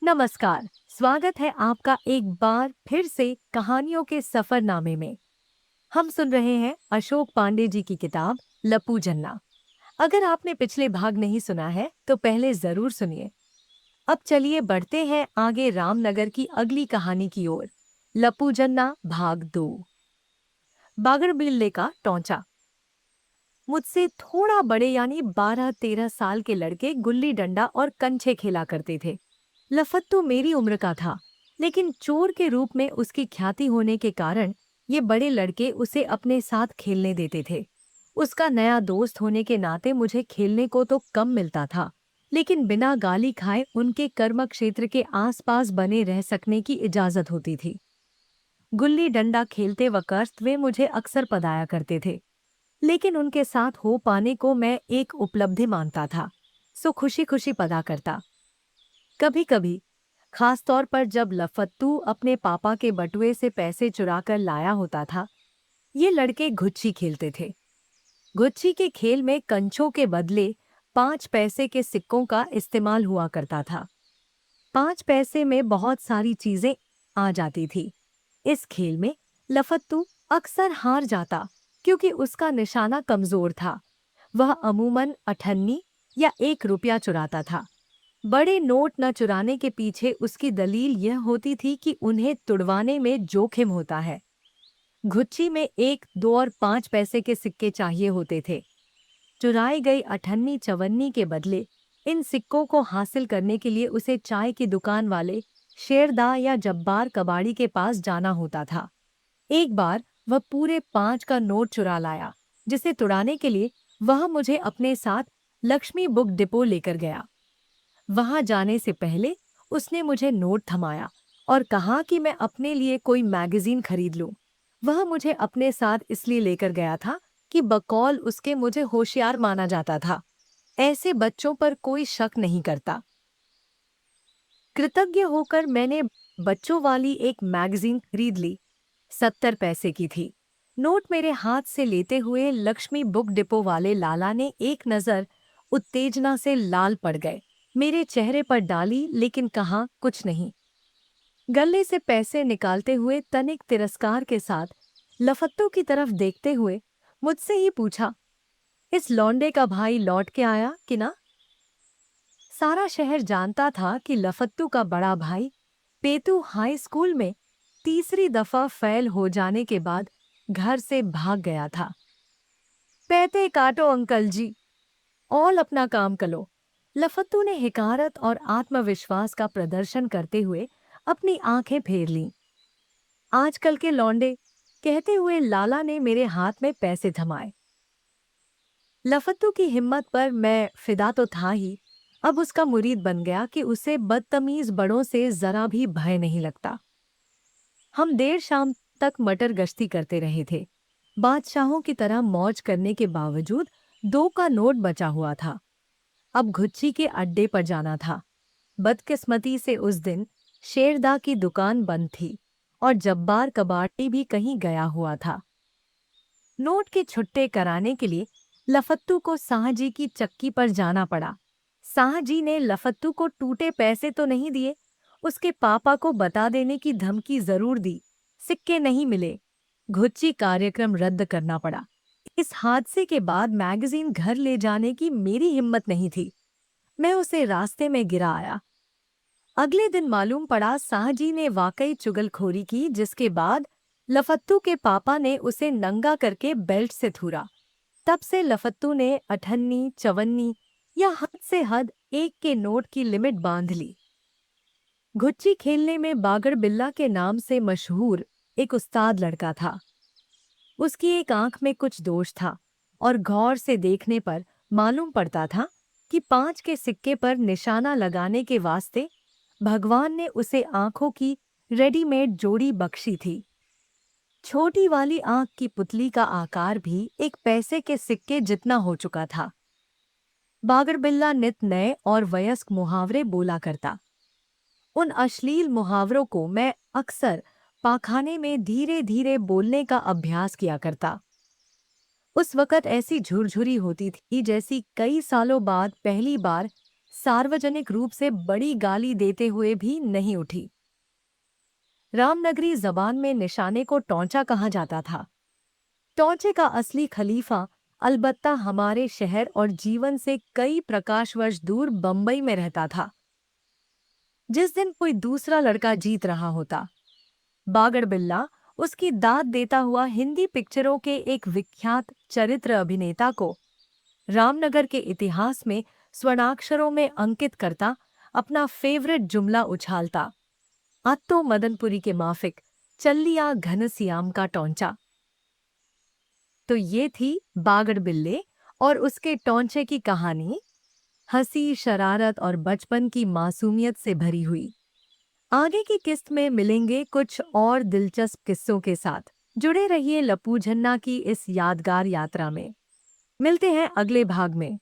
नमस्कार। स्वागत है आपका एक बार फिर से कहानियों के सफरनामे में। हम सुन रहे हैं अशोक पांडे जी की किताब लप्पू जन्ना। अगर आपने पिछले भाग नहीं सुना है तो पहले जरूर सुनिए। अब चलिए बढ़ते हैं आगे रामनगर की अगली कहानी की ओर। लप्पू जन्ना भाग 2। बागड़बिल्ले का टौंचा। मुझसे थोड़ा बड़े यानी 12-13 साल के लड़के गुल्ली डंडा और कंचे खेला करते थे। लफत्तू मेरी उम्र का था, लेकिन चोर के रूप में उसकी ख्याति होने के कारण ये बड़े लड़के उसे अपने साथ खेलने देते थे। उसका नया दोस्त होने के नाते मुझे खेलने को तो कम मिलता था, लेकिन बिना गाली खाए उनके कर्म क्षेत्र के आसपास बने रह सकने की इजाजत होती थी। गुल्ली डंडा खेलते वक्त वे मुझे अक्सर पदाया करते थे, लेकिन उनके साथ हो पाने को मैं एक उपलब्धि मानता था, सो खुशी खुशी पदा करता। कभी कभी, खास तौर पर जब लफत्तू अपने पापा के बटुए से पैसे चुराकर लाया होता था, ये लड़के गुच्छी खेलते थे। गुच्छी के खेल में कंचों के बदले 5 पैसे के सिक्कों का इस्तेमाल हुआ करता था। 5 पैसे में बहुत सारी चीजें आ जाती थी। इस खेल में लफत्तू अक्सर हार जाता, क्योंकि उसका निशाना कमजोर था। वह अमूमन अठन्नी या 1 रुपया चुराता था। बड़े नोट न चुराने के पीछे उसकी दलील यह होती थी कि उन्हें तुड़वाने में जोखिम होता है। गुच्छी में 1, 2 और 5 पैसे के सिक्के चाहिए होते थे। चुराई गई अठन्नी चवन्नी के बदले इन सिक्कों को हासिल करने के लिए उसे चाय की दुकान वाले शेरदा या जब्बार कबाड़ी के पास जाना होता था। एक बार वह पूरे 5 का नोट चुरा लाया, जिसे तुड़ाने के लिए वह मुझे अपने साथ लक्ष्मी बुक डिपो लेकर गया। वहां जाने से पहले उसने मुझे नोट थमाया और कहा कि मैं अपने लिए कोई मैगजीन खरीद लूं। वह मुझे अपने साथ इसलिए लेकर गया था कि बकौल उसके मुझे होशियार माना जाता था। ऐसे बच्चों पर कोई शक नहीं करता। कृतज्ञ होकर मैंने बच्चों वाली एक मैगजीन खरीद ली। 70 पैसे की थी। नोट मेरे हाथ से लेते हुए लक्ष्मी बुक डिपो वाले लाला ने एक नज़र उत्तेजना से लाल पड़ गए। मेरे चेहरे पर डाली, लेकिन कहा कुछ नहीं। गले से पैसे निकालते हुए तनिक तिरस्कार के साथ लफत्तू की तरफ देखते हुए मुझसे ही पूछा, इस लौंडे का भाई लौट के आया कि ना? सारा शहर जानता था कि लफत्तू का बड़ा भाई पेतू हाई स्कूल में तीसरी दफा फेल हो जाने के बाद घर से भाग गया था। पैते काटो अंकल जी, और अपना काम करो। लफत्तू ने हिकारत और आत्मविश्वास का प्रदर्शन करते हुए अपनी आंखें फेर लीं। आजकल के लौंडे, कहते हुए लाला ने मेरे हाथ में पैसे थमाए। लफत्तू की हिम्मत पर मैं फिदा तो था ही, अब उसका मुरीद बन गया कि उसे बदतमीज बड़ों से जरा भी भय नहीं लगता। हम देर शाम तक मटर गश्ती करते रहे थे। बादशाहों की तरह मौज करने के बावजूद 2 का नोट बचा हुआ था। अब गुच्छी के अड्डे पर जाना था। बदकिस्मती से उस दिन शेरदा की दुकान बंद थी और जब्बार कबाड़ी भी कहीं गया हुआ था। नोट के छुट्टे कराने के लिए लफत्तू को साहजी की चक्की पर जाना पड़ा। साहजी ने लफत्तू को टूटे पैसे तो नहीं दिए, उसके पापा को बता देने की धमकी जरूर दी। सिक्के नहीं मिले। गुच्छी कार्यक्रम रद्द करना पड़ा। इस हादसे के बाद मैगजीन घर ले जाने की मेरी हिम्मत नहीं थी। मैं उसे रास्ते में गिरा आया। अगले दिन मालूम पड़ा साहजी ने वाकई चुगलखोरी की, जिसके बाद लफत्तू के पापा ने उसे नंगा करके बेल्ट से थूरा। तब से लफत्तू ने अठन्नी चवन्नी या हद से हद 1 के नोट की लिमिट बांध ली। गुच्छी खेलने में बागड़ बिल्ला के नाम से मशहूर एक उस्ताद लड़का था। उसकी एक आंख में कुछ दोष था और गौर से देखने पर मालूम पड़ता था कि 5 के सिक्के पर निशाना लगाने के वास्ते भगवान ने उसे आंखों की रेडीमेड जोड़ी बख्शी थी। छोटी वाली आंख की पुतली का आकार भी 1 पैसे के सिक्के जितना हो चुका था। बागड़बिल्ला नित नए और वयस्क मुहावरे बोला करता। उन अश्लील मुहावरों को मैं अक्सर पाखाने में धीरे धीरे बोलने का अभ्यास किया करता। उस वक़्त ऐसी झुरझुरी होती थी जैसी कई सालों बाद पहली बार सार्वजनिक रूप से बड़ी गाली देते हुए भी नहीं उठी। रामनगरी जबान में निशाने को टौंचा कहा जाता था। टौंचे का असली खलीफा अलबत्ता हमारे शहर और जीवन से कई प्रकाश वर्ष दूर बंबई में रहता था। जिस दिन कोई दूसरा लड़का जीत रहा होता, बागड़ बिल्ला उसकी दाद देता हुआ हिंदी पिक्चरों के एक विख्यात चरित्र अभिनेता को रामनगर के इतिहास में स्वर्णाक्षरों में अंकित करता अपना फेवरेट जुमला उछालता, अत्तो मदनपुरी के माफिक चल्लिया घनश्याम का टौंचा। तो ये थी बागड़ बिल्ले और उसके टौंचे की कहानी, हंसी, शरारत और बचपन की मासूमियत से भरी हुई। आगे की किस्त में मिलेंगे कुछ और दिलचस्प किस्सों के साथ। जुड़े रहिए लप्पू झन्ना की इस यादगार यात्रा में। मिलते हैं अगले भाग में।